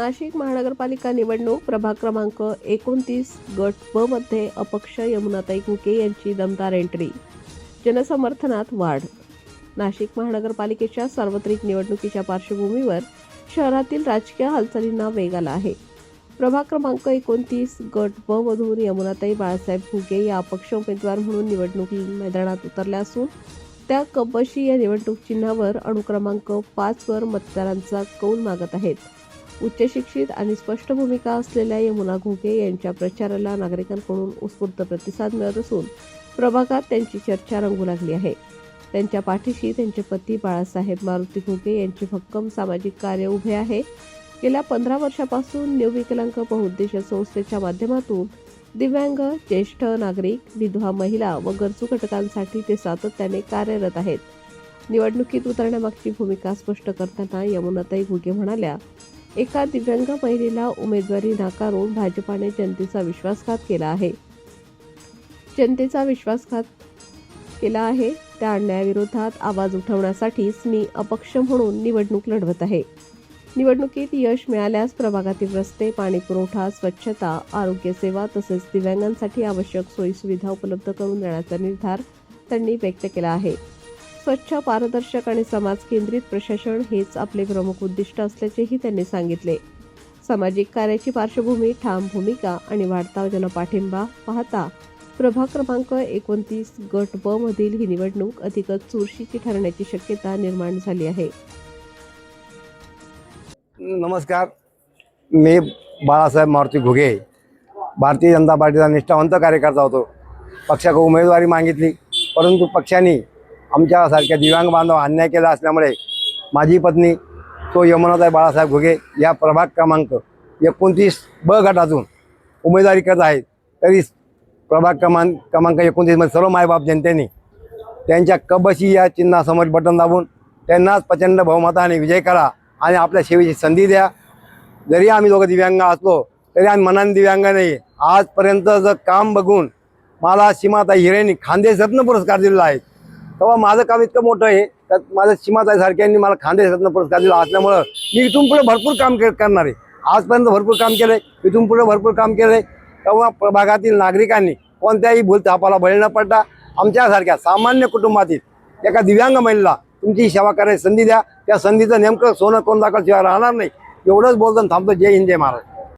नाशिक महानगरपालिका निवडणूक प्रभाग क्रमांक 29 गट ब मध्ये अपक्ष यमुनाताई घुगे यांची दमदार एंट्री, जनसमर्थनात वाढ। नाशिक महानगरपालिकेच्या सार्वत्रिक निवडणुकीच्या पार्श्वभूमीवर शहरातील राजकीय हालचालींना वेग आला आहे। प्रभाग क्रमांक 29 गट ब मधून यमुनाताई बाळासाहेब घुगे या अपक्ष उमेदवार म्हणून निवडणूक मैदानात उतरल्या असून त्या कबशी या निवडणूक चिन्हावर अनुक्रमांक 5 वर मतदारांचा कौल मागत आहेत। उच्च शिक्षित आणि स्पष्ट भूमिका असलेल्या यमुना घुगे यांच्या प्रचाराला नागरिकांकडून उत्स्फूर्त प्रतिसाद मिळत असून प्रभागात त्यांची चर्चा रंगू लागली आहे। त्यांच्या पाठीशी त्यांचे पती बाळासाहेब मारुती घुगे यांचे भक्कम सामाजिक कार्य उभे आहे। गेल्या 15 वर्षापासून न्यू विकलांग बहुउद्देशीय संस्थेच्या माध्यमातून दिव्यांग, ज्येष्ठ नागरिक, विधवा महिला व गरजू घटकांसाठी ते सातत्याने कार्यरत आहेत। निवडणुकीत उतरण्यामागची भूमिका स्पष्ट करताना यमुनाताई घुगे म्हणाल्या, एका दिव्यांग महिलेला उमेदवारी नाकारून भाजपाने जनतेचा विश्वासघात केला आहे। त्या अन्यायाविरोधात आवाज उठवण्यासाठीच मी अपक्ष म्हणून निवडणूक लढवत आहे। निवडणुकीत यश मिळाल्यास प्रभागातील रस्ते, पाणी पुरवठा, स्वच्छता, आरोग्य सेवा तसेच दिव्यांगांसाठी आवश्यक सोयीसुविधा उपलब्ध करून देण्याचा निर्धार त्यांनी व्यक्त केला आहे। स्वच्छ, पारदर्शक आणि समाज केंद्रित प्रशासन हेच आपले प्रमुख उद्दिष्ट असल्याचेही त्यांनी सांगितले। सामाजिक कार्याची पार्श्वभूमी, ठाम भूमिका आणि वाढता जनपाठिंबा पाहता प्रभाग क्रमांक 29 गट ब मधील ही निवडणूक अधिकच चुरशीची ठरण्याची शक्यता निर्माण झाली आहे। नमस्कार, मी बाळासाहेब मारुती घुगे, भारतीय जनता पार्टीचा निष्ठावंत कार्यकर्ता होतो। पक्षाकडे उमेदवारी मागितली, परंतु पक्षाने आमच्यासारख्या दिव्यांग बांधव अन्याय केला असल्यामुळे माझी पत्नी तो यमुनाताई बाळासाहेब घुगे या प्रभाग क्रमांक 29 ब गटातून उमेदवारी करत आहेत। तरी प्रभाग क्रमांक 29 मध्ये सर्व मायबाप जनतेने त्यांच्या कबशी या चिन्हासमोर बटन दाबून त्यांनाच प्रचंड बहुमताने विजय करा आणि आपल्या सेवेची संधी द्या। जरी आम्ही दोघं दिव्यांग असलो तरी आम्ही मनाने दिव्यांग नाही। आजपर्यंतचं काम बघून मला सीमाताई हिरेंनी खानदेश रत्न पुरस्कार दिलेला आहे। तेव्हा माझं काम इतकं मोठं आहे तर माझ्या सीमाताई सारख्यांनी मला खानदेश रत्न पुरस्कार दिला असल्यामुळं मी इथून पुढे भरपूर काम करणार आहे। आजपर्यंत भरपूर काम केलं आहे, इथून पुढे भरपूर काम केलं आहे। तेव्हा प्रभागातील नागरिकांनी कोणत्याही भूलथापाला बळी न पडता आमच्यासारख्या सामान्य कुटुंबातील एका दिव्यांग महिलेला तुमची सेवा करायची संधी द्या। त्या संधीचं नेमकं सोनं कोण दाखल शिवाय राहणार नाही। एवढंच बोलताना थांबतो। जय हिंद, जय महाराज।